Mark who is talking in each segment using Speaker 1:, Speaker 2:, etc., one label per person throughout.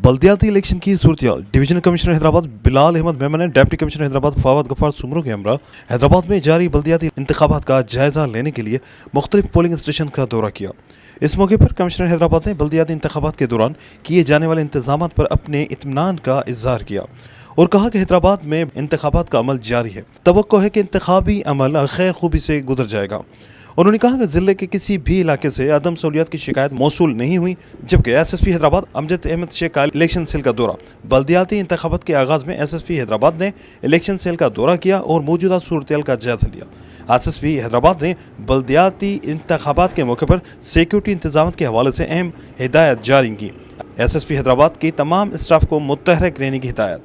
Speaker 1: बल्दियाती election की सूरत divisional commissioner Hyderabad Bilal Ahmad Memon ने deputy commissioner Hyderabad Fawad Gaffar Soomro के हमरा हैदराबाद में जारी बल्दियाती इंतखाबात का जायजा लेने के लिए मुख्तलिफ पोलिंग स्टेशन का दौरा किया। इस मौके पर कमिश्नर हैदराबाद ने बल्दियाती इंतखाबात के दौरान किए जाने वाले इंतजाम पर अपने इत्मीनान का इजहार किया और कहा कि हैदराबाद में इंतखाबात का अमल जारी है। तवक्को है कि इंतखाबी अमल खैर खूबी से गुजर जाएगा। उन्होंने कहा कि जिले के किसी भी इलाके से अदम सहूलियत की शिकायत मौसूल नहीं हुई, जबकि SSP हैदराबाद अमजद अहमद शेख का इलेक्शन सेल का दौरा। बल्दियाती इंतखाबात के आगाज़ में SSP हैदराबाद ने इलेक्शन सेल का दौरा किया और मौजूदा सूरत का जायजा लिया। SSP हैदराबाद ने बल्दियाती इंतखाबात के मौके पर सिक्योरिटी इंतजाम के हवाले से अहम हिदायत जारी की। SSP हैदराबाद की तमाम स्टाफ को मुतहरक रहने की हिदायत।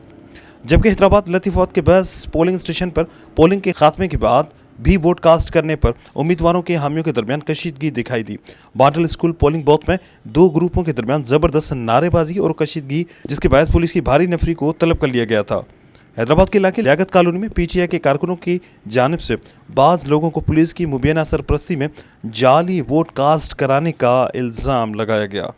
Speaker 1: जबकि हैदराबाद लतीफ़ाबाद के बस पोलिंग स्टेशन पर पोलिंग के खात्मे के बाद भी वोट कास्ट करने पर उम्मीदवारों के हामियों के दरमियान कशीदगी दिखाई दी। मॉडल स्कूल पोलिंग बूथ में दो ग्रुपों के दरमियान जबरदस्त नारेबाजी और कशीदगी, जिसके बायस पुलिस की भारी नफरी को तलब कर लिया गया था। हैदराबाद के इलाके लियाकत कॉलोनी में PTI के कारकुनों की जानिब से बाज़ लोगों को पुलिस की मुबैना सरपरस्ती में जाली वोट कास्ट कराने का इल्ज़ाम लगाया गया।